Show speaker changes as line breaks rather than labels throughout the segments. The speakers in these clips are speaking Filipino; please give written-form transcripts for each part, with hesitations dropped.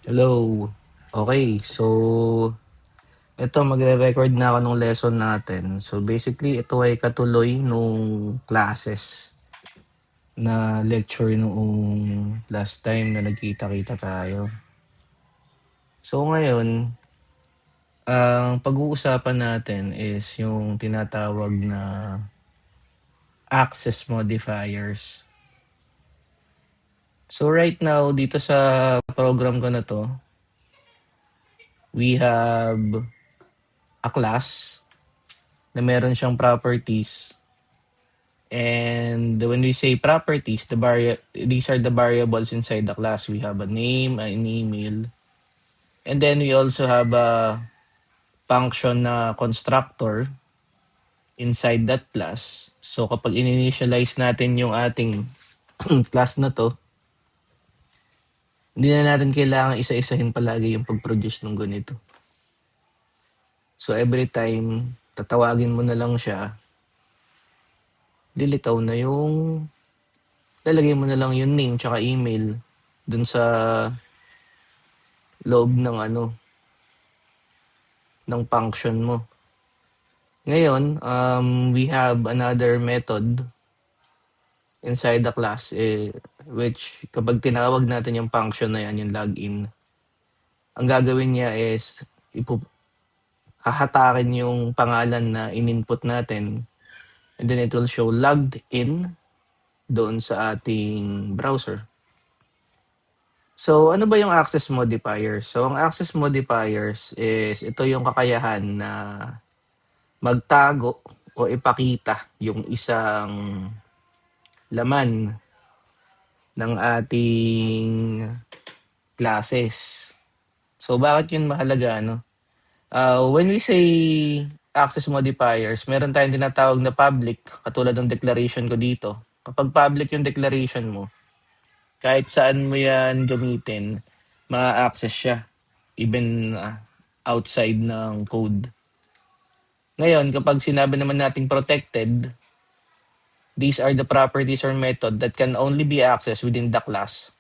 Hello. Okay, so ito magre-record na ako ng lesson natin. So basically, ito ay katuloy nung classes na lecture noong last time na nagkita-kita tayo. So ngayon, ang pag-uusapan natin is yung tinatawag na access modifiers. So right now, dito sa program ko na to, we have a class na meron siyang properties. And when we say properties, these are the variables inside the class. We have a name, an email, and then we also have a function na constructor inside that class. So kapag in-initialize natin yung ating class na to, hindi na natin kailangan isa-isahin palagi yung pag-produce ng ganito. So every time, tatawagin mo na lang siya, lilitaw na yung, lalagay mo na lang yung name tsaka email dun sa loob ng ng function mo. Ngayon, we have another method inside the class which kapag tinawag natin yung function na yan, yung login, ang gagawin niya is hahatakin yung pangalan na in-input natin and then it will show logged in doon sa ating browser. So, ano ba yung access modifiers? So, ang access modifiers is ito yung kakayahan na magtago o ipakita yung isang laman ng ating classes. So bakit yun mahalaga, no? When we say access modifiers, meron tayong tinatawag na public, katulad ng declaration ko dito. Kapag public yung declaration mo, kahit saan mo yan gamitin, ma-access siya, even outside ng code. Ngayon, kapag sinabi naman nating protected, these are the properties or method that can only be accessed within the class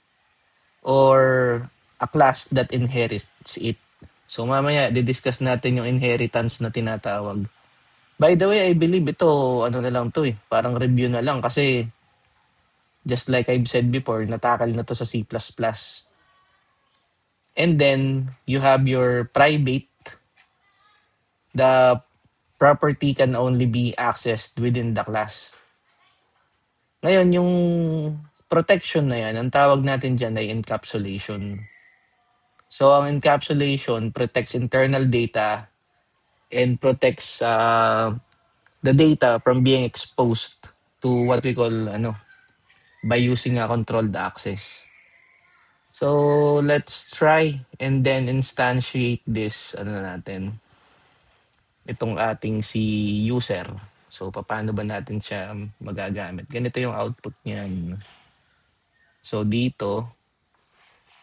or a class that inherits it. So mamaya, di-discuss natin yung inheritance na tinatawag. By the way, I believe ito, ano na lang to parang review na lang kasi just like I've said before, natakal na to sa C++. And then, you have your private. The property can only be accessed within the class. Ngayon, yung protection na yan, ang tawag natin dyan ay encapsulation. So, ang encapsulation protects internal data and protects the data from being exposed to what we call by using a controlled access. So, let's try and then instantiate this natin, itong ating si user. So, paano ba natin siya magagamit? Ganito yung output niyan. So, dito,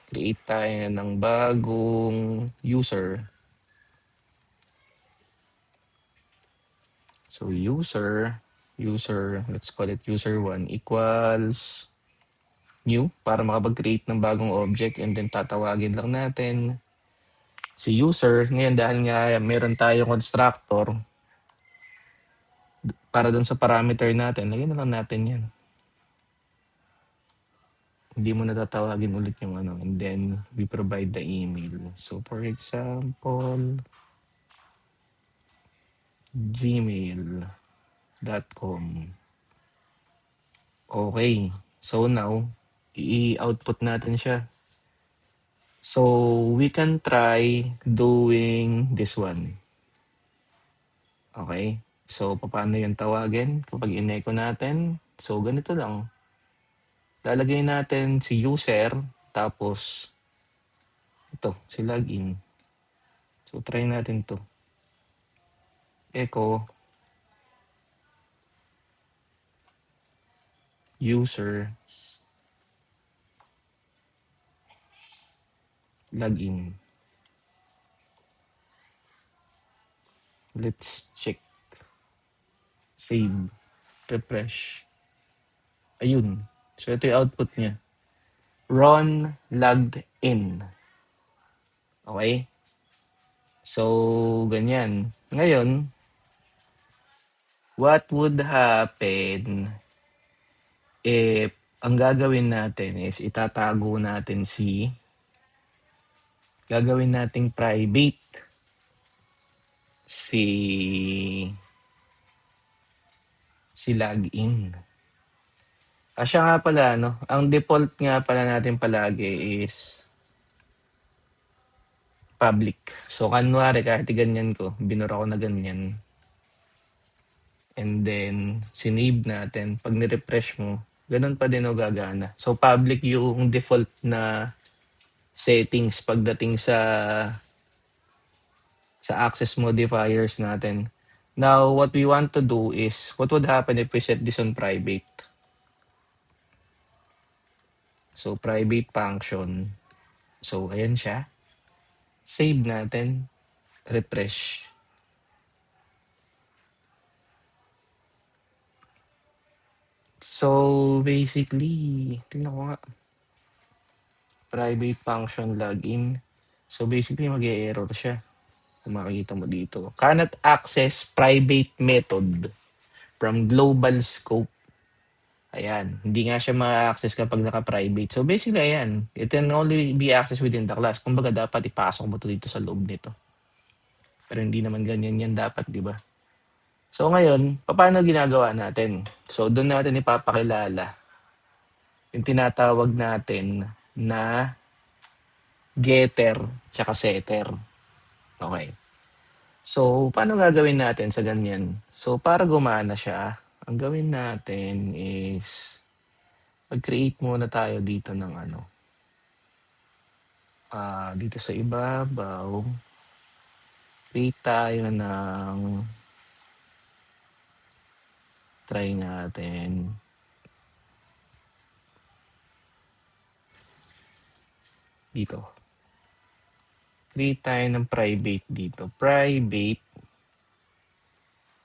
create tayo ng bagong user. So user, let's call it user1 equals new para makapag-create ng bagong object and then tatawagin lang natin si user. Ngayon dahil nga meron tayong constructor para dun sa parameter natin, lagyan na lang natin yan. Hindi mo natatawagin ulit yung and then we provide the email. So for example, gmail.com. Okay. So now, i-output natin siya. So we can try doing this one. Okay? So paano yung tawagin kapag in-echo natin? So ganito lang. Lalagay natin si user, tapos ito, si login. So try natin to. Echo user login. Let's check. Save. Refresh. Ayun. So ito yung output niya. Ron logged in. Okay? So, ganyan. Ngayon, what would happen if ang gagawin natin is itatago natin gagawin nating private si login. Siya nga pala, no? Ang default nga pala natin palagi is public. So, kanwari, kahit ganyan ko, binura ko na ganyan. And then, sinave natin. Pag ni-refresh mo, ganun pa din o gagana. So, public yung default na settings pagdating sa access modifiers natin. Now, what we want to do is, what would happen if we set this on private? So, private function. So, ayan siya. Save natin. Refresh. So, basically, tingnan ko nga. Private function login. So, basically, mag-e-error siya. Kung makikita mo dito. Cannot access private method from global scope. Ayan. Hindi nga siya ma-access kapag naka-private. So, basically, ayan. It can only be accessed within the class. Kumbaga, dapat ipasok mo to dito sa loob nito. Pero hindi naman ganyan yan dapat, di ba? So, ngayon, paano ginagawa natin? So, doon natin ipapakilala yung tinatawag natin na getter tsaka setter. Okay. So, paano gagawin natin sa ganyan? So, para gumana siya, ang gawin natin is mag-create muna tayo dito ng dito sa ibabaw, create tayo ng try natin dito. Create tayo ng private dito. Private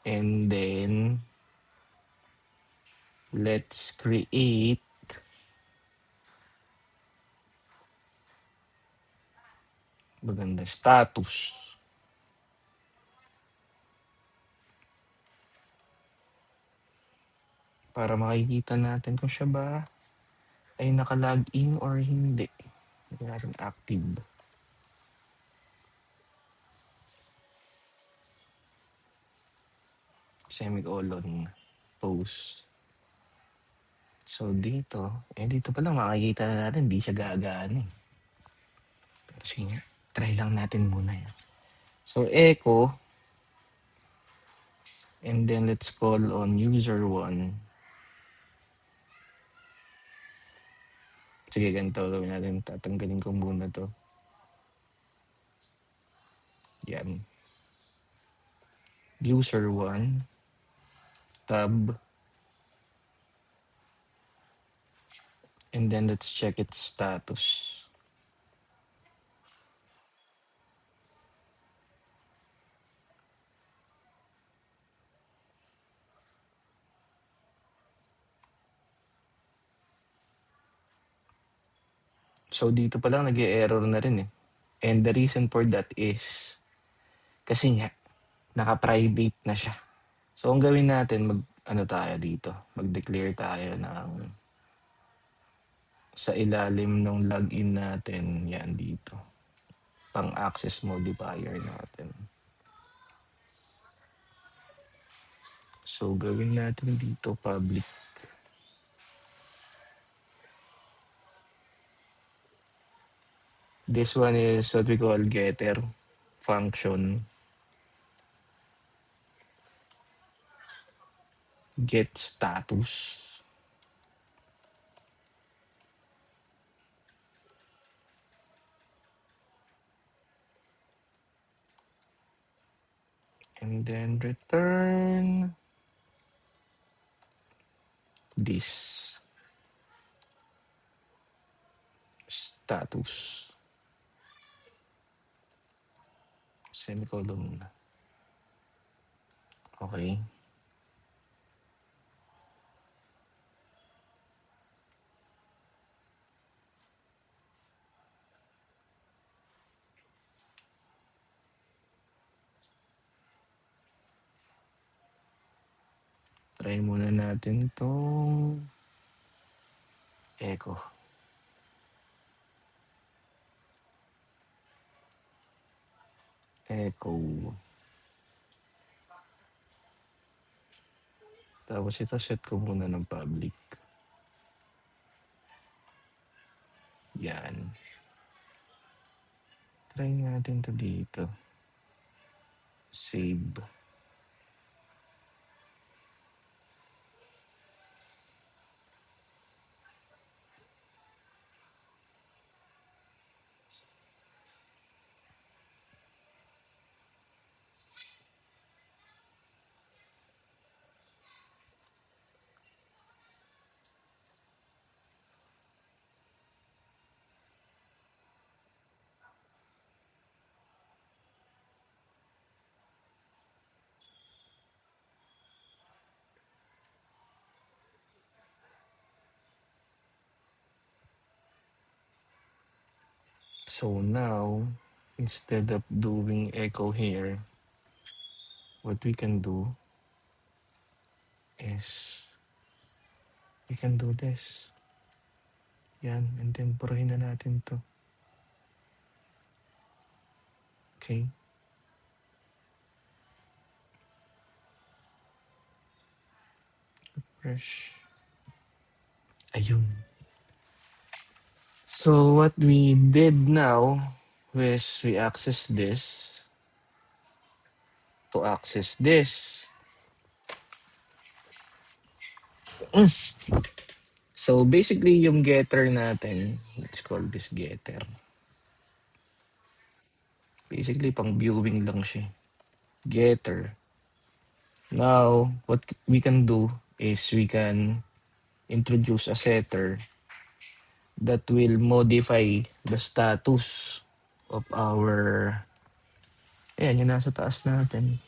and then let's create maganda status para makikita natin kung siya ba ay naka-login or hindi. Hindi natin active. Semicolon post. So dito, dito pa lang makikita na natin di siya gagana eh. Pero sige nga, try lang natin muna yan. So echo and then let's call on user1. Sige, ganito gawin natin. Tatanggalin ko muna to. Yan. User1 tab and then let's check its status. So dito pa lang nag-error na rin eh. And the reason for that is kasi nga naka-private na siya. So ang gawin natin tayo dito, mag-declare tayo ng sa ilalim ng login natin, yan dito. Pang-access modifier natin. So gawin natin dito public. This one is what we call getter function. Get status. And then return this status. Semicolon. Okay. Try muna natin 'tong echo. Echo. Tapos ito set ko muna ng public. Yan. Try natin 'to dito. Save. So now, instead of doing echo here, what we can do is we can do this. Yan, and then purihin na natin 'to. Okay? Fresh. Ayun. So what we did now was we access this to access this. So basically yung getter natin, let's call this getter. Basically pang viewing lang siya. Getter. Now, what we can do is we can introduce a setter that will modify the status of our, ayan, yung nasa taas natin.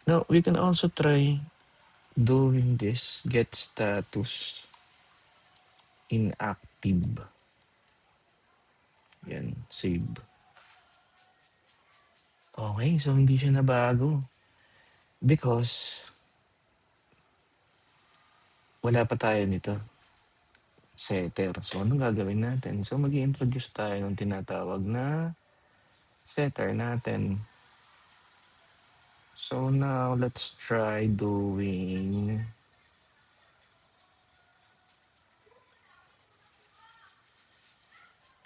Now, we can also try doing this get status inactive. Yan, save. Okay, so hindi siya nabago because wala pa tayo nito, setter. So, anong gagawin natin? So, mag-i-introduce tayo ng tinatawag na setter natin. So, now, let's try doing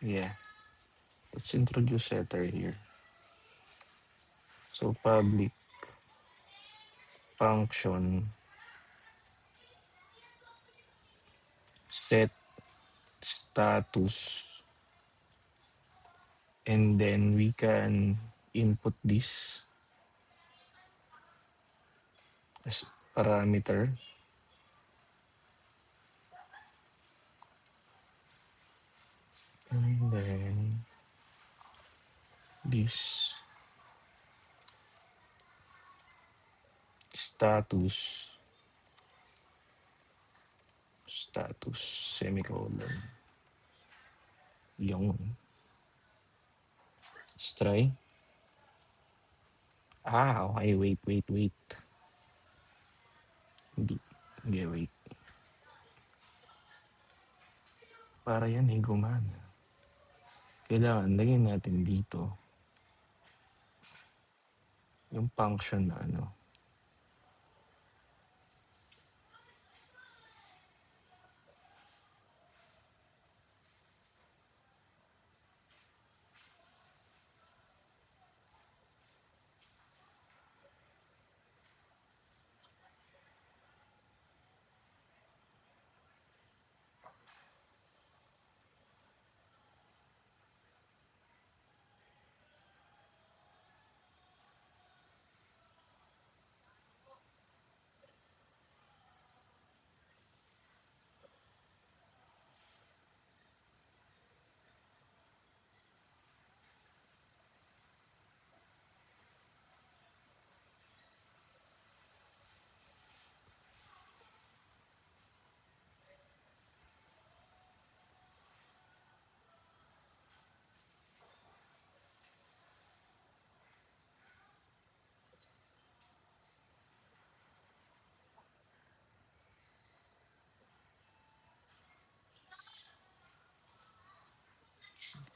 let's introduce setter here. So, public function set status, and then we can input this as parameter, and then this status semicolon. Yung let's try. Okay, wait. Hindi, wait. Para yan gumana. Kailangan lagyan natin dito yung function na ano.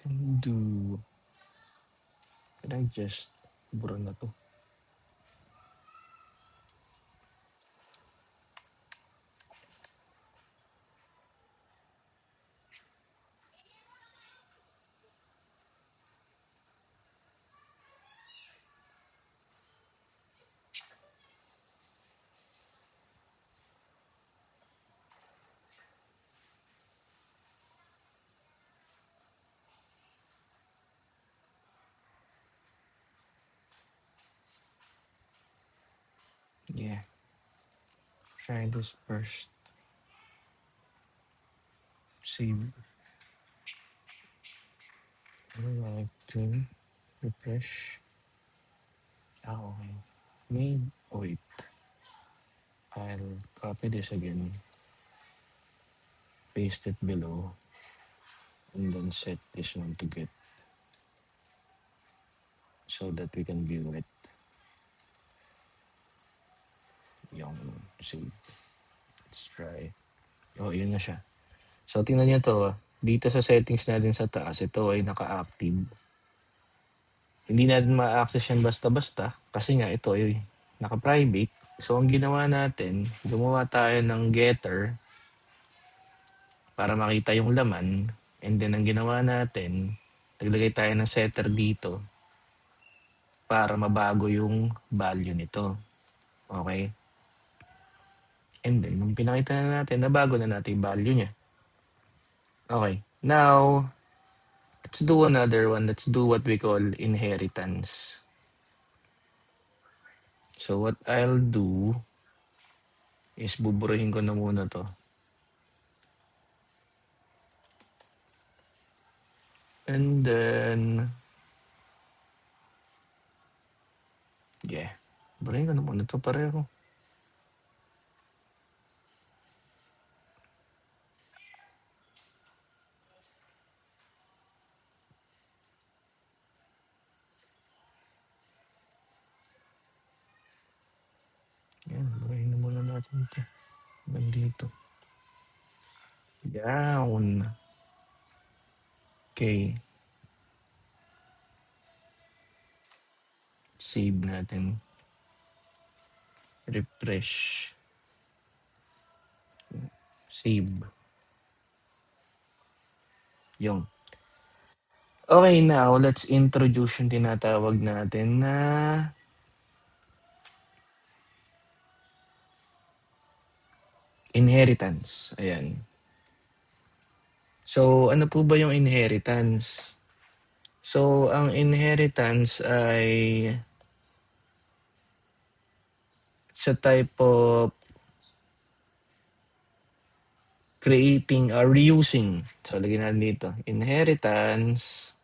Do, can I just, bura na to. Yeah, try this first. Save. I like to refresh. Ah, okay. Made, oh wait, I'll copy this again, paste it below, and then set this one to get so that we can view it. Yung save. Let's try. Oh, yun na siya. So, tingnan niyo to. Dito sa settings natin sa taas, ito ay naka-active. Hindi natin ma-access yan basta-basta kasi nga ito ay naka-private. So, ang ginawa natin, gumawa tayo ng getter para makita yung laman. And then, ang ginawa natin, naglagay tayo ng setter dito para mabago yung value nito. Okay? And then, nung pinakita na natin, nabago na natin yung value niya. Okay. Now, let's do another one. Let's do what we call inheritance. So, what I'll do is buburahin ko na muna to. And then, yeah. Buburahin ko na muna to pareho. Yan, buburahin na muna natin ito. Nandito. Yan. Okay. Save natin. Refresh. Save. Yung. Okay, now let's introduce yung tinatawag natin na inheritance. Ayan. So, ano po ba yung inheritance? So, ang inheritance ay sa type of creating or reusing. So, lagyan natin dito. Inheritance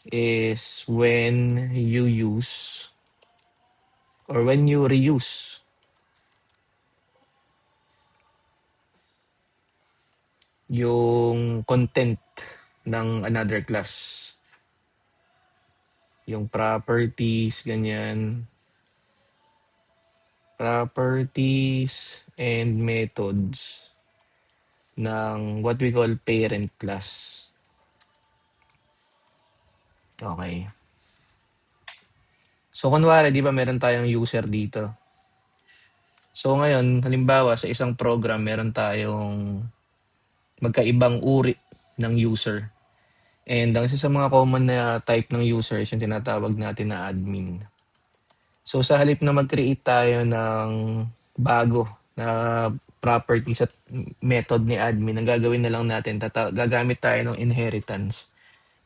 is when you use or when you reuse yung content ng another class. Yung properties, ganyan. Properties and methods ng what we call parent class. Okay. So, kunwari, di ba meron tayong user dito. So, ngayon, halimbawa, sa isang program, meron tayong magkaibang uri ng user. And ang isa sa mga common na type ng user is yung tinatawag natin na admin. So, sa halip na mag-create tayo ng bago na properties at method ni admin, ang gagawin na lang natin, gagamit tayo ng inheritance.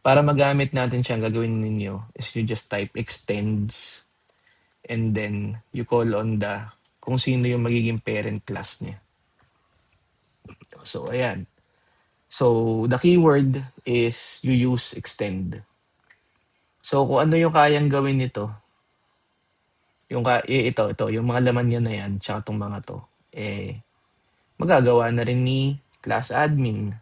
Para magamit natin siya, ang gagawin ninyo is you just type extends and then you call on the kung sino yung magiging parent class niya. So, ayan. So, the keyword is you use extend. So, kung ano yung kayang gawin nito, ito, yung mga laman niya na yan, tsaka itong mga to, magagawa na rin ni class admin.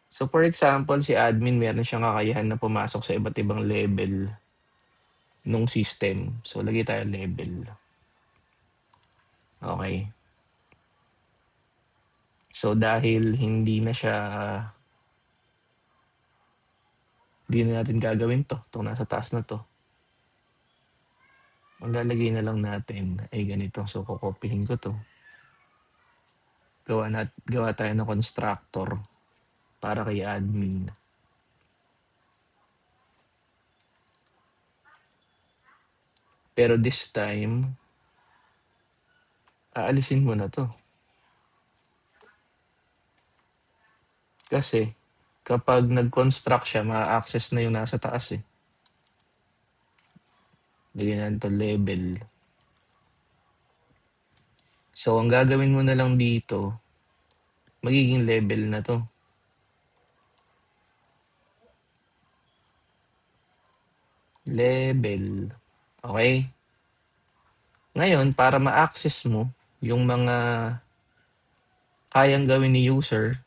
So, for example, si admin, meron siyang kakayahan na pumasok sa iba't ibang level nung system. So, lagay tayo level. Okay. So, dahil hindi na siya Di na natin gagawin 'to, 'tong nasa taas na 'to. Ang lalagay na lang natin ay ganito. So, kokopyahin ko 'to. Gawa tayo ng constructor para kay admin. Pero this time, aalisin mo na 'to. Kasi kapag nag-construct siya, maa-access na yung nasa taas eh. Lagyan natin 'to level. So, ang gagawin mo na lang dito, magiging level na 'to. Level. Okay? Ngayon, para ma-access mo yung mga kayang gawin ni user,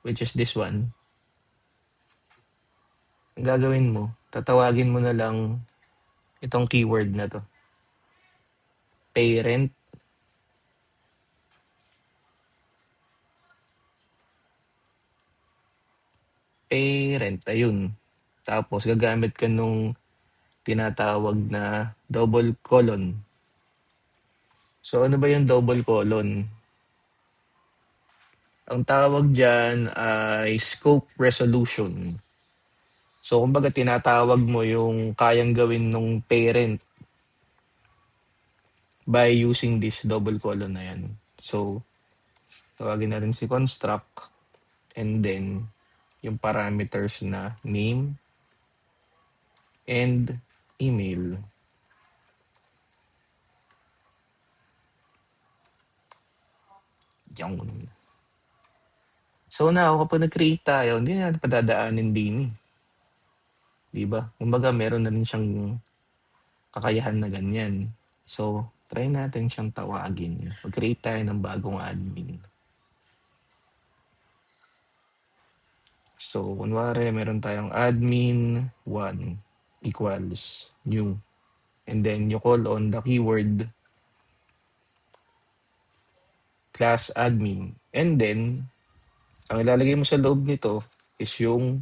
which is this one, ang gagawin mo, tatawagin mo na lang itong keyword na 'to. Parent. Parent, ayun. Tapos gagamit ka nung tinatawag na double colon. So ano ba yung double colon? Ang tawag diyan ay scope resolution. So kumbaga tinatawag mo yung kayang gawin nung parent by using this double colon na yan. So tawagin natin si construct and then yung parameters na name and email. Yung So now, kapag nag-create tayo, hindi na natin padadaanin din eh. Di ba? Kumbaga, meron na rin siyang kakayahan na ganyan. So, try natin siyang tawagin. Mag-create tayo ng bagong admin. So, kunwari, meron tayong admin 1 equals new. And then, you call on the keyword class admin. And then, ang ilalagay mo sa loob nito is yung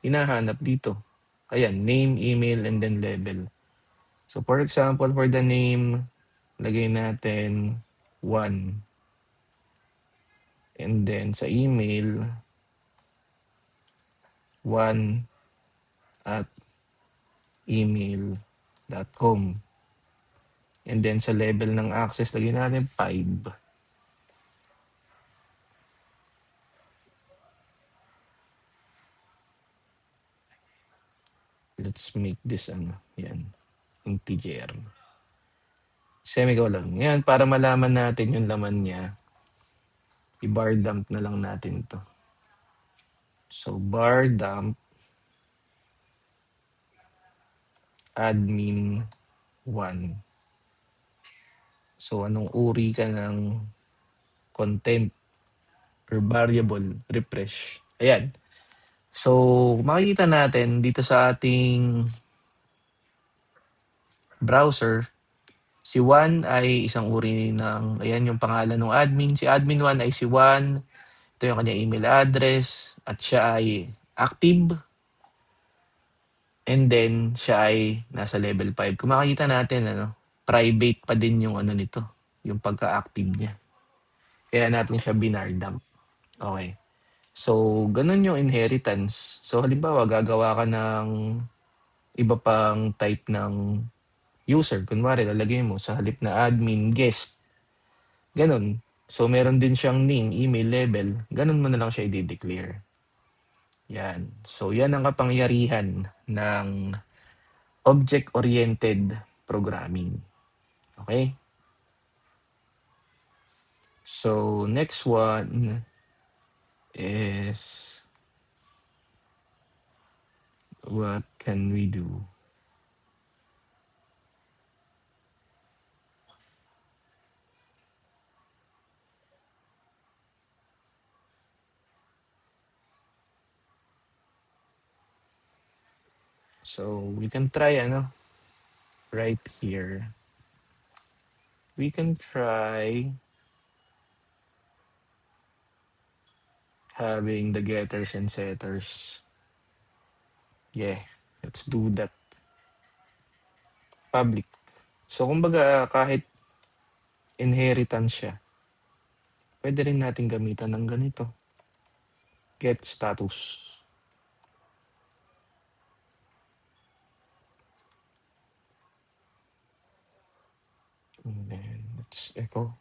hinahanap dito. Ayan, name, email, and then level. So for example, for the name, lagay natin 1. And then sa email, 1 at email.com. And then sa level ng access, lagay natin 5. Let's make this yan, integer. Semicolon. Yan, para malaman natin yung laman niya, i-bar dump na lang natin to. So bar dump admin 1. So anong uri ka ng content or variable refresh. Ayan. So makikita natin dito sa ating browser, si Juan ay isang uri ng, ayan yung pangalan ng admin. Si admin 1 ay si Juan. Ito yung kanyang email address. At siya ay active. And then, siya ay nasa level 5. Kung makikita natin, private pa din yung nito, yung pagka-active niya. Kaya natin siya binardump. Okay. So, ganun yung inheritance. So, halimbawa, gagawa ka ng iba pang type ng user. Kunwari, lalagay mo sa halip na admin, guest. Ganun. So, meron din siyang name, email, level. Ganun mo na lang siya i-declare. Yan. So, yan ang kapangyarihan ng object-oriented programming. Okay? So, next one is what can we do? So, we can try, right here. We can try having the getters and setters. Yeah, let's do that. Public. So, kumbaga, kahit inheritance siya, pwede rin natin gamitan ng ganito. Get status. And then, let's echo.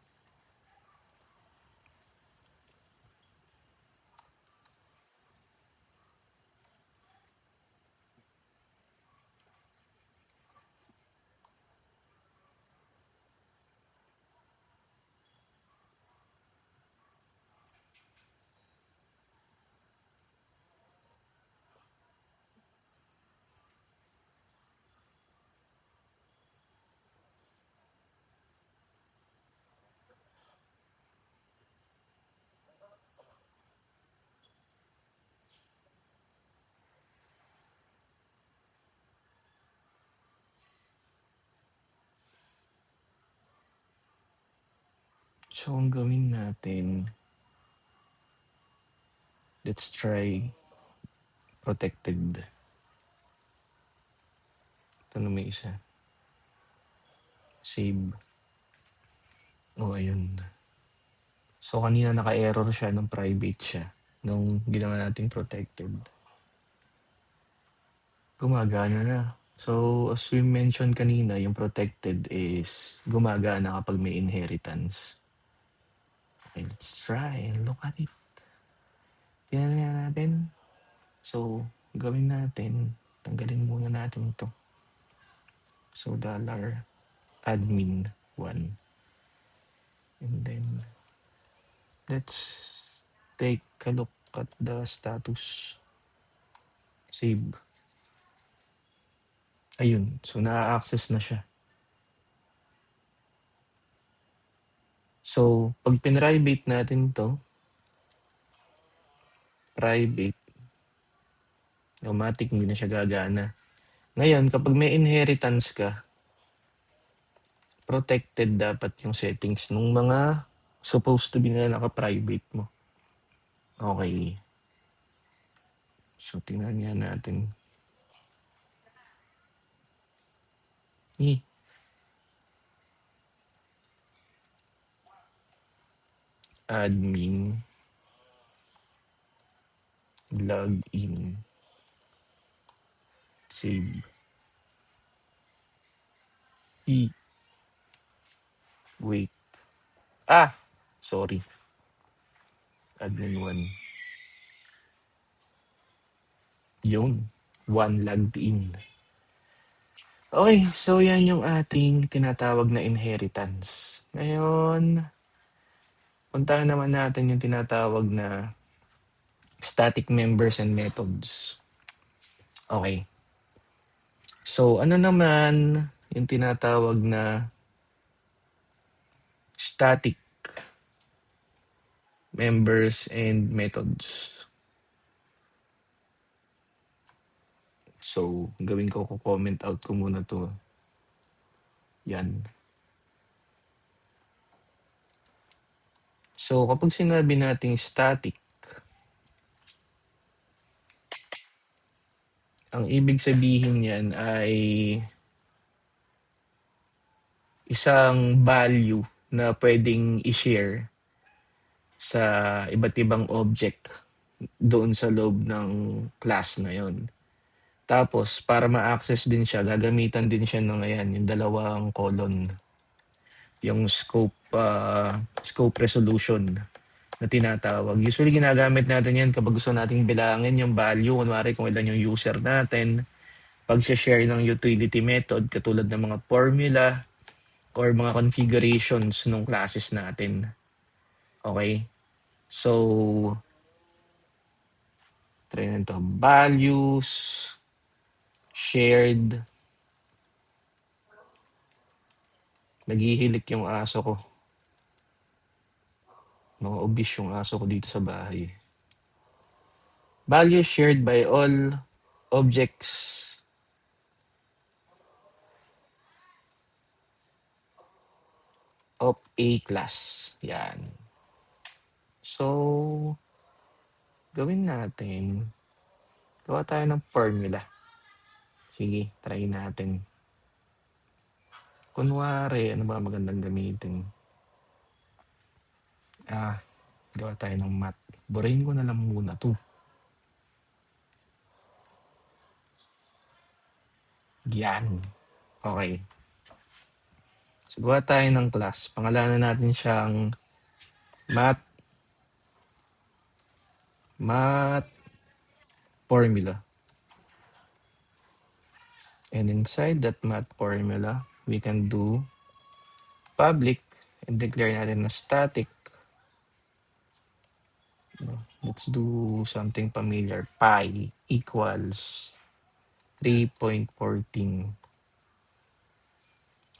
So, ang gawin natin, let's try protected. Ito na may isa. Save. Oh, ayun. So, kanina naka-error siya nung private siya. Nung ginawa nating protected. Gumagana na. So, as we mentioned kanina, yung protected is gumagana kapag may inheritance. Okay, let's try and look at it. Tingnan nga natin. So, gawin natin. Tanggalin muna natin ito. So, $admin 1. And then, let's take a look at the status. Save. Ayun. So, na-access na siya. So, pag pinrivate natin to, private, automatic hindi na siya gagana. Ngayon, kapag may inheritance ka, protected dapat yung settings ng mga supposed to be na naka-private mo. Okay. So, tingnan nga natin. Eh, admin, login, save. Wait. Ah! Sorry. Admin 1. Yun. 1 logged in. Okay, so yan yung ating tinatawag na inheritance. Ngayon, puntahan naman natin yung tinatawag na static members and methods. Okay. So, ano naman yung tinatawag na static members and methods? So, gawin ko comment out ko muna to. Yan. So, kapag sinabi nating static, ang ibig sabihin yan ay isang value na pwedeng i-share sa iba't ibang object doon sa loob ng class na yon. Tapos, para ma-access din siya, gagamitan din siya ng ayan, yung dalawang colon. Yung scope resolution na tinatawag. Usually, ginagamit natin yan kapag gusto nating bilangin yung value. Kunwari, kung ilan yung user natin. Pag-share ng utility method, katulad ng mga formula or mga configurations ng classes natin. Okay? So, try na ito. Values, shared. Naghihilik yung aso ko. Mga obvious yung aso ko dito sa bahay. Values shared by all objects of a class. Yan. So, gawin natin. Gawa tayo ng formula. Sige, try natin. Kunwari, ano ba magandang gamitin? Gawa tayo ng math. Burahin ko na lang muna 'to. Yan. Okay. So, gawa tayo ng class. Pangalanan natin siyang math math formula. And inside that math formula, we can do public and declare natin na static. Let's do something familiar. Pi equals 3.14.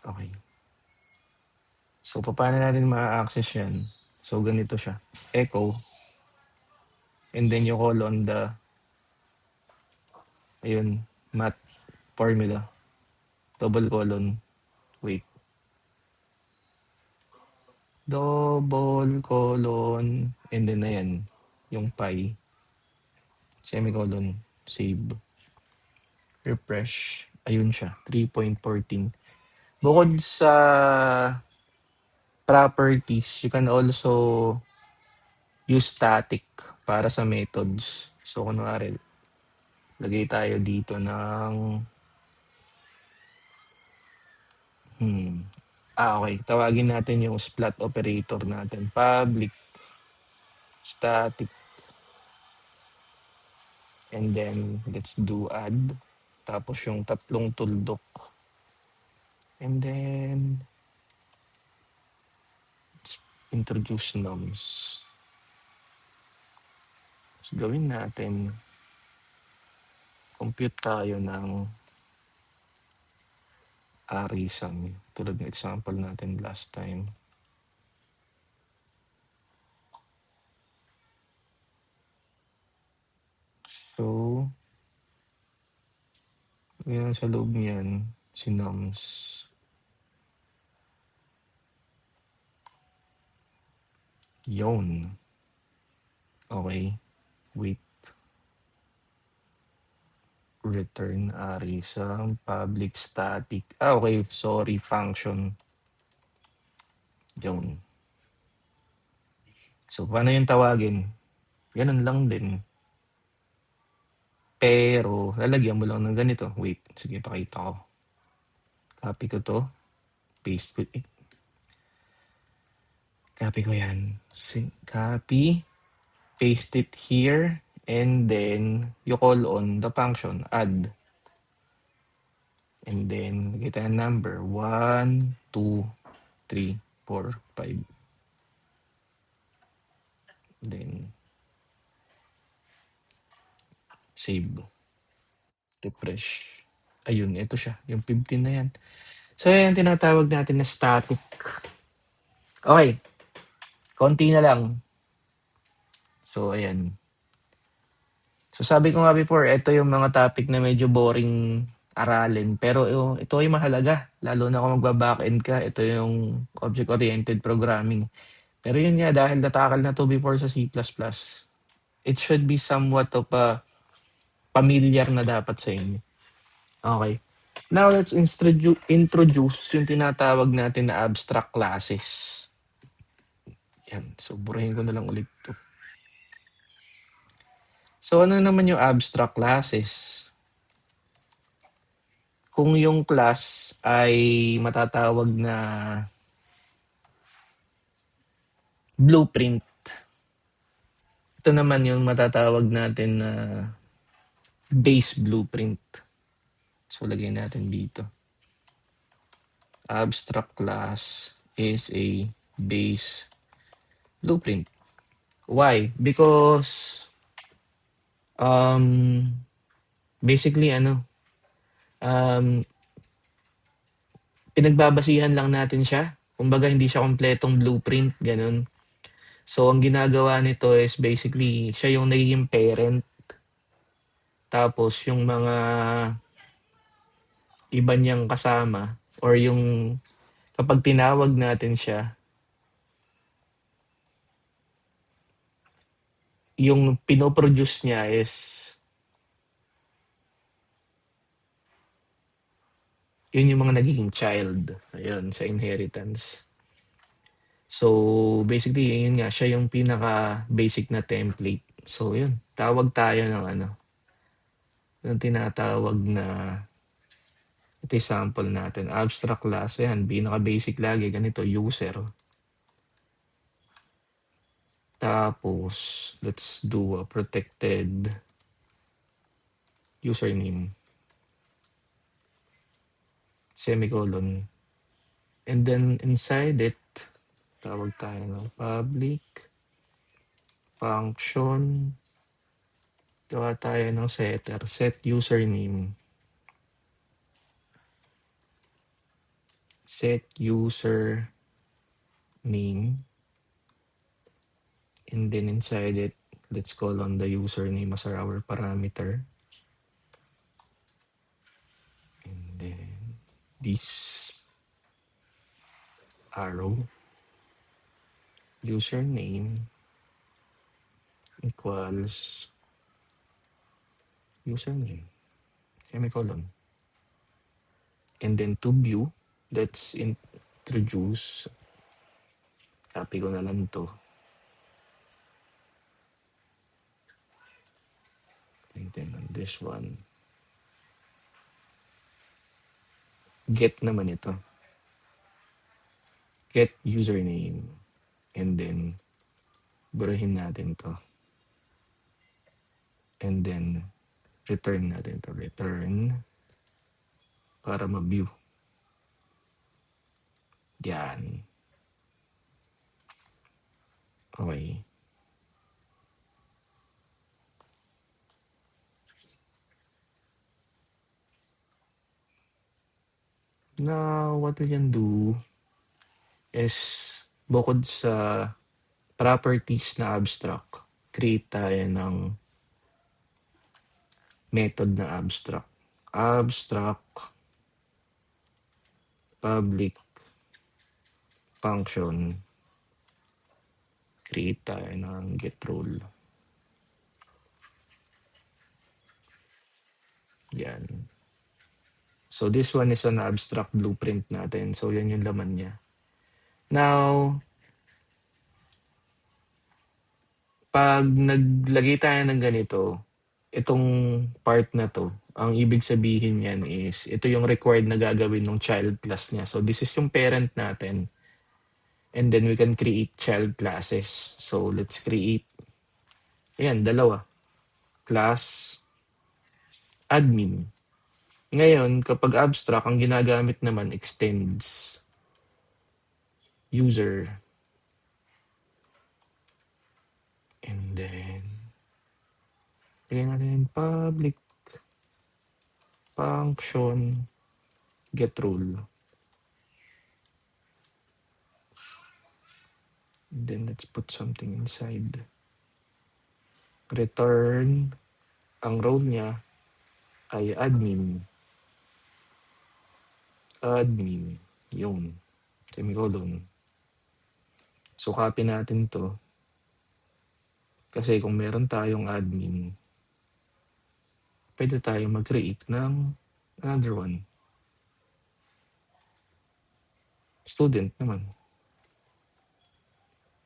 Okay. So, paano natin ma-access yan? So, ganito siya. Echo. And then you call on the, ayun, math formula. Double colon. Wait. Double colon. And then, ayan. Yung pi. Semicolon. Save. Refresh. Ayun siya. 3.14. Bukod sa properties, you can also use static para sa methods. So, kunwari, lagay tayo dito ng, okay. Tawagin natin yung splat operator natin. Public, static, and then let's do add. Tapos yung tatlong tuldok. And then, let's introduce nums. So, gawin natin, compute tayo ng array sum. Tulad ng example natin last time. So, yan sa loob niyan, si nums. Yun. Okay. Wait. Return array sum, public static. Okay. Sorry. Function. Yun. So, paano yung tawagin? Ganun lang din. Pero, lalagyan mo lang ng ganito. Wait. Sige, pakita ko. Copy ko to. Paste ko. Copy ko yan. Copy. Paste it here. And then, you call on the function. Add. And then, kita yung number. 1, 2, 3, 4, 5. Then, save. Refresh. Ayun, ito siya. Yung 15 na yan. So, yan tinatawag natin na static. Okay. Konti na lang. So, ayan. So, sabi ko nga before, ito yung mga topic na medyo boring aralin. Pero ito ay mahalaga. Lalo na kung magba-backend ka, ito yung object-oriented programming. Pero yun nga, dahil natakal na to before sa C++, it should be somewhat of a familiar na dapat sa inyo. Okay. Now, let's introduce yung tinatawag natin na abstract classes. Yan. So, burahin ko na lang ulit to. So, ano naman yung abstract classes? Kung yung class ay matatawag na blueprint, ito naman yung matatawag natin na base blueprint. So, lagay natin dito. Abstract class is a base blueprint. Why? Because basically pinagbabasihan lang natin siya. Kumbaga hindi siya kompletong blueprint, ganun. So ang ginagawa nito is basically siya yung nagiging parent. Tapos yung mga iba niyang kasama or yung kapag tinawag natin siya, yung pinoproduce niya is Yun yung mga nagiging child. Ayun, sa inheritance. So, basically, yun nga, siya yung pinaka-basic na template. So, yun. Tawag tayo ng ano, ng tinatawag na, ito yung sample natin. Abstract class, yan. Pinaka-basic lagi, ganito, user. Tapos, let's do a protected username. Semicolon. And then, inside it, tawag tayo ng public function. Gawa tayo ng setter. Set username. Set user name. And then inside it, let's call on the username as our parameter. And then this arrow, username equals username, semicolon. And then to view, let's introduce, copy ko na lang to. And then on this one, get naman ito. Get username. And then, burahin natin to. And then, return natin to. Return para ma-view. Yan. Okay. Now, what we can do is, bukod sa properties na abstract, create tayo ng method na abstract. Abstract public function. Create tayo ng get role. Yan. So this one is an abstract blueprint natin. So yan yung laman niya. Now, pag naglagay tayo ng ganito, itong part na to, ang ibig sabihin yan is, ito yung required na gagawin ng child class niya. So this is yung parent natin. And then we can create child classes. So let's create, ayan, dalawa. Class admin. Ngayon, kapag abstract, ang ginagamit naman extends user. And then, lagyan natin public function get role. And then let's put something inside. Return, ang role niya ay admin. Admin, yun. Semicolon. So, copy natin to. Kasi kung meron tayong admin, pwede tayo mag-create ng another one. Student naman.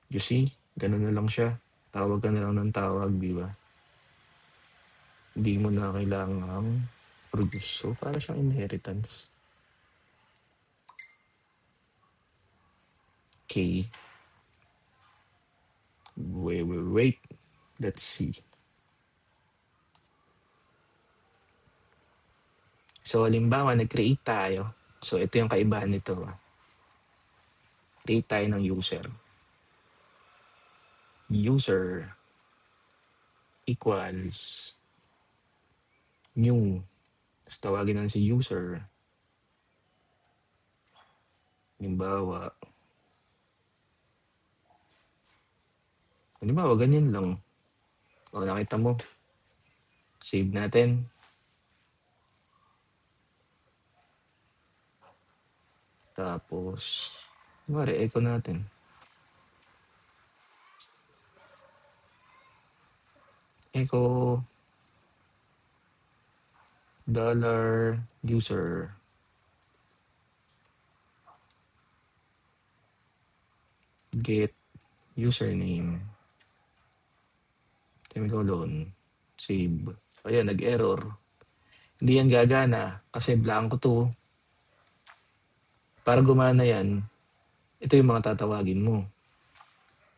You see? Ganun na lang siya. Tawag ka na lang ng tawag, di ba? Hindi mo na kailangang produce. So, para siyang inheritance. Okay. Wait. Let's see. So, halimbawa, nag-create tayo. So, ito yung kaibahan nito. Create tayo ng user. User equals new. Tapos tawagin natin si user. Halimbawa, ganyan lang. O, nakita mo. Save natin. Tapos, echo natin. Echo $user. get username, semicolon, save. Ayan, nag-error. Hindi yan gagana kasi blanco to. Para gumana yan, ito yung mga tatawagin mo.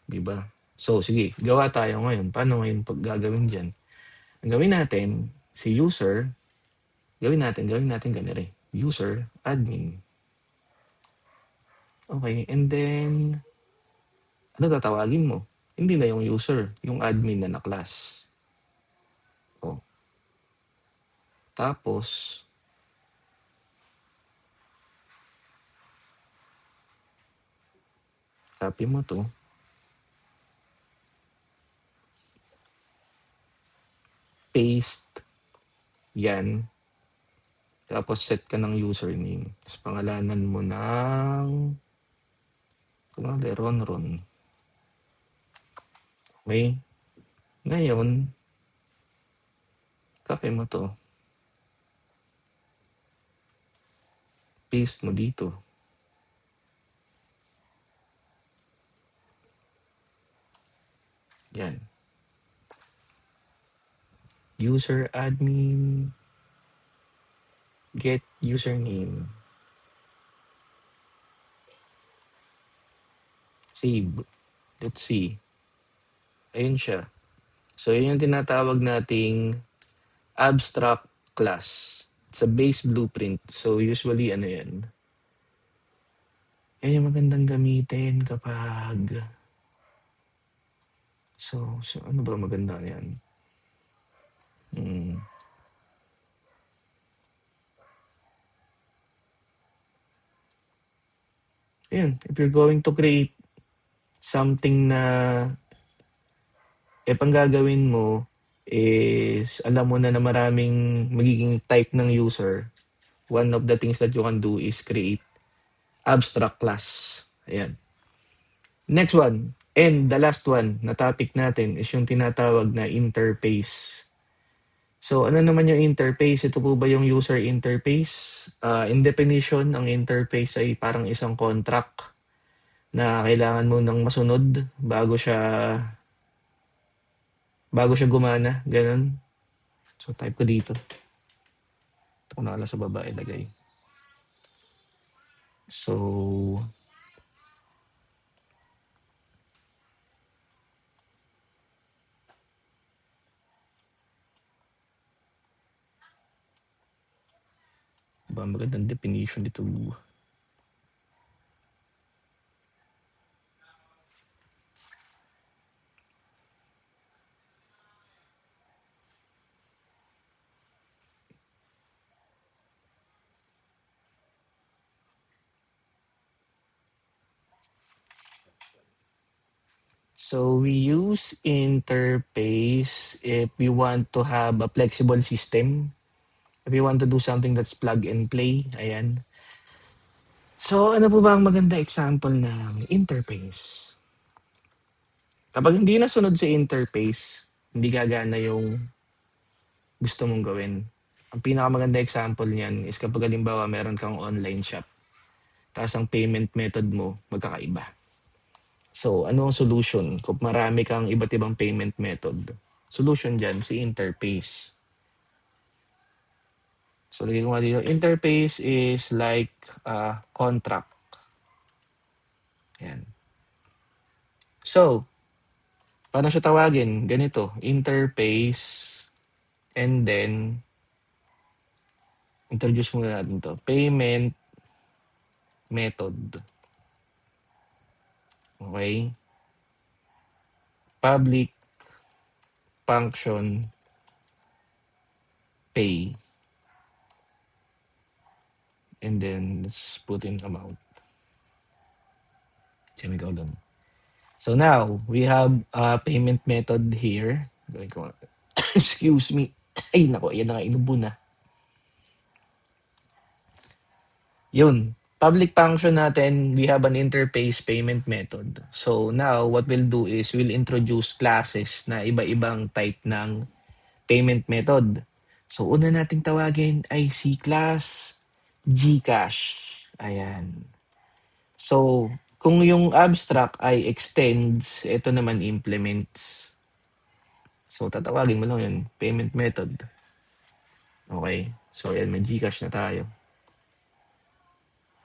Di ba? So, sige, gawa tayo ngayon. Paano ngayon pag gagawin dyan? Ang gawin natin, si user, gawin natin ganito eh. User, admin. Okay, and then, ano tatawagin mo? Hindi na yung user, yung admin na class. O, tapos, copy mo to. Paste. Yan. Tapos set ka ng username. Tapos pangalanan mo ng Ron. Okay? Ngayon, copy mo to. Paste mo dito. Yan. User admin. Get username. Save. Let's see. Ayun siya. So, yun yung tinatawag nating abstract class. It's a base blueprint. So, usually, ano yan? Yan yung magandang gamitin kapag... So ano ba maganda yan? Ayun, if you're going to create something na pang gagawin mo is alam mo na maraming magiging type ng user, one of the things that you can do is create abstract class. Ayan. Next one, and the last one na topic natin is yung tinatawag na interface. So ano naman yung interface? Ito po ba yung user interface? In definition, ang interface ay parang isang contract na kailangan mo nang masunod bago siya gumana, ganun. So type ko dito. Ito ko na sa baba ilagay. So ba magandang definition dito. So we use interface if we want to have a flexible system. If we want to do something that's plug and play. Ayan. So ano po ba ang maganda example ng interface? Kapag hindi nasunod sa interface, hindi gagana yung gusto mong gawin. Ang pinakamaganda example niyan is kapag halimbawa meron kang online shop, tapos ang payment method mo magkakaiba. So, ano ang solution? Kung marami kang iba't ibang payment method, solution dyan, si interface. So, lagay ko nga dito, interface is like a contract. Yan. So, paano siya tawagin? Ganito, interface, and then, introduce muna natin to, payment method. Okay? Public function pay. And then, let's put in amount. Semicolon. So now, we have a payment method here. Excuse me. Ay, nako, yan na nga, inubo na. Yun. Public function natin, we have an interface payment method. So now, what we'll do is we'll introduce classes na iba-ibang type ng payment method. So una nating tawagin ay si class GCash. Ayan. So, Kung yung abstract ay extends, ito naman implements. So, tatawagin mo lang yun, payment method. Okay. So, yan, may Gcash na tayo.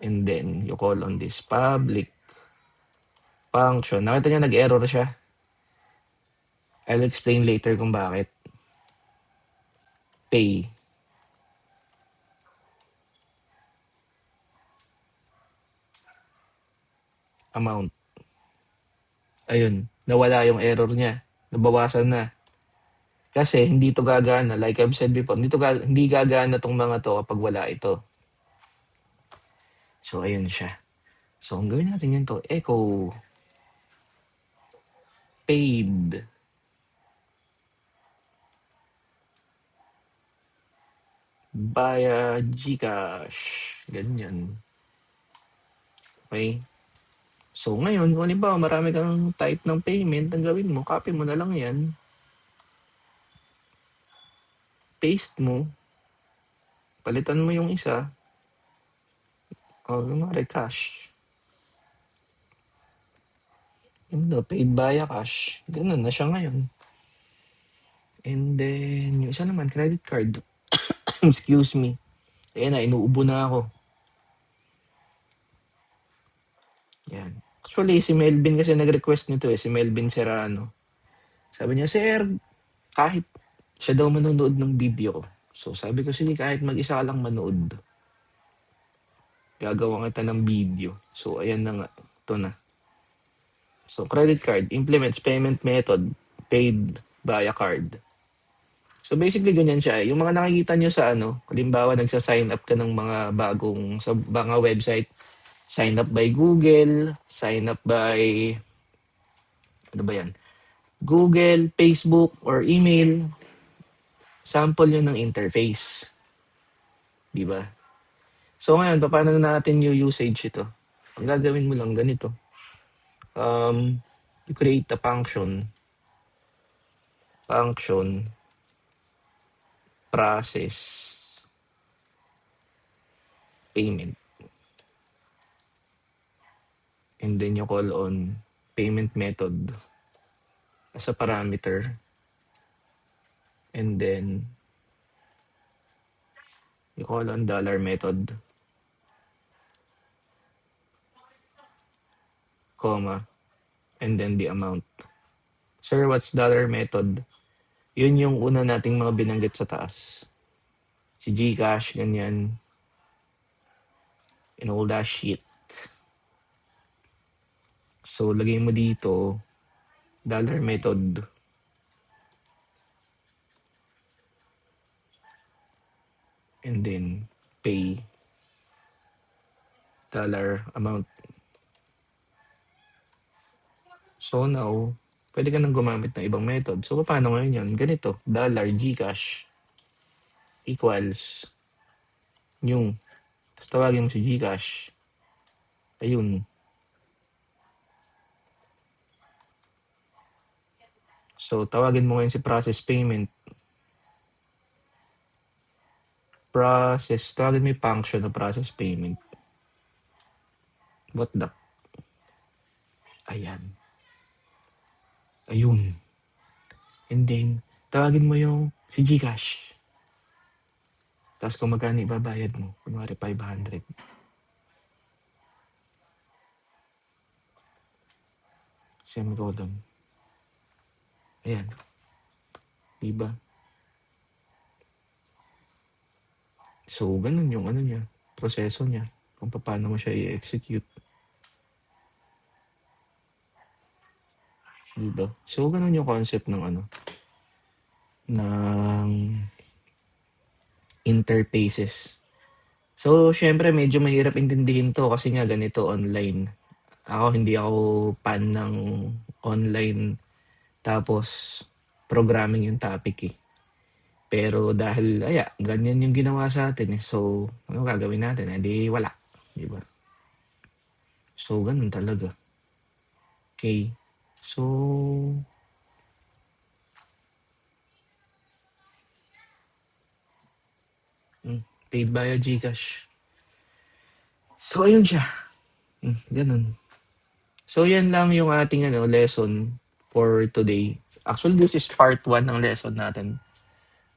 And then, you call on this public function. Nakita nyo, nag-error siya. I'll explain later kung bakit. Pay amount. Ayun, nawala yung error niya. Nabawasan na. Kasi hindi to gagana. Like I've said before, hindi gagana tong mga to kapag wala ito. So, ayun siya. So, ang gawin natin yun to, echo paid via Gcash. Ganyan. Okay? So, ngayon, kung halimbawa marami kang type ng payment, ang gawin mo, copy mo na lang yan, paste mo, palitan mo yung isa, o kunwari cash. Yun na, paid via cash. Ganun na siya ngayon. And then, yung isa naman, credit card. Excuse me. Ayan na, inuubo na ako. Yan. Actually, si Melvin kasi nag-request nito si Melvin Serrano. Sabi niya, Sir, kahit siya daw manonood ng video ko. So sabi ko, sige, kahit mag-isa ka lang manood, gagawa kita ng video. So ayan na nga, ito na. So credit card, implements payment method, paid via card. So basically ganyan siya. Yung mga nakikita nyo sa halimbawa nagsa-sign up ka ng mga bagong, sa mga website, sign up by Google, sign up by, ano ba yan? Google, Facebook, or email, sample yun ng interface. Di ba? So ngayon, paano natin yung usage ito? Ang gagawin mo lang ganito. You create a function, process, payment. And then you call on payment method as a parameter. And then you call on dollar method, comma, and then the amount. Sir, what's dollar method? Yun yung una nating mga binanggit sa taas. Si Gcash, ganyan. And all that shit. So, lagay mo dito, dollar method. And then, pay dollar amount. So now, pwede ka nang gumamit ng ibang method. So, paano ngayon yun? Ganito, dollar Gcash equals yung, tapos tawagin mo si Gcash. Ayun. So, tawagin mo ngayon si process payment. Tawagin mo yung function na process payment. What the? Ayan. Ayun. And then, tawagin mo yung si Gcash. Tapos kung magkano ibabayad mo, kunwari 500. Semicolon. Ayan. Diba? So, ganun yung niya, proseso niya. Kung paano mo siya i-execute. Diba? So, ganun yung concept ng ng interfaces. So, syempre, medyo mahirap intindihin to kasi nga ganito online. Hindi ako fan ng online tapos programming yung topic eh. Pero dahil, ganyan yung ginawa sa atin eh. So, ano gagawin natin? Di wala. Diba? So, ganun talaga. Okay. So, paid via Gcash. So, ayun siya. Ganun. So yan lang yung ating lesson for today. Actually, this is part 1 ng lesson natin.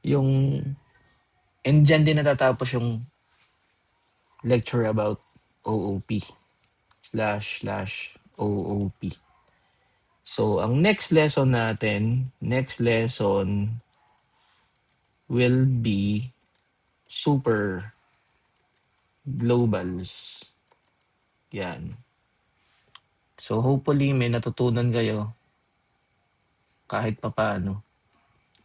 Yung and dyan din natatapos yung lecture about OOP / OOP. So, ang next lesson will be super globals. Yan. So, hopefully may natutunan kayo kahit papaano.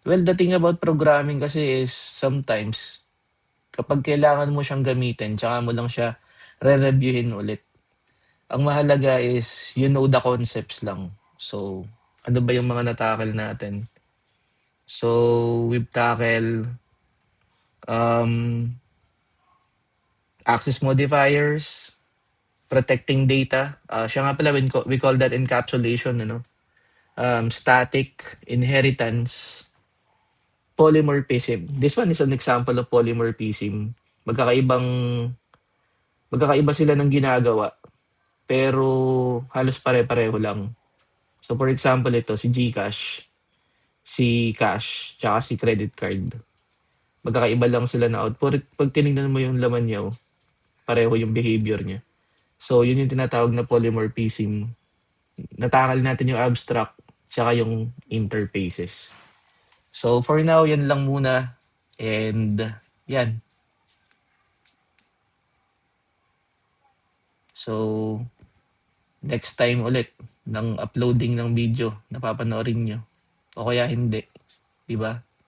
Well, the thing about programming kasi is sometimes kapag kailangan mo siyang gamitin, tsaka mo lang siya re-reviewin ulit. Ang mahalaga is you know the concepts lang. So, ano ba yung mga natakal natin? So, we've tackled um, access modifiers, protecting data. Siya nga pala, we call that encapsulation, static, inheritance, polymorphism. This one is an example of polymorphism. Magkakaibang, magkakaiba sila ng ginagawa, pero halos pare-pareho lang. So for example, ito, si GCash, si Cash, tsaka si credit card. Magkakaiba lang sila na output. Pag tinignan mo yung laman niya, pareho yung behavior niya. So yun yung tinatawag na polymorphism. Natakal natin yung abstract, tsaka yung interfaces. So for now, yan lang muna. And yan. So next time ulit ng uploading ng video, napapanoorin nyo. O kaya hindi. Diba?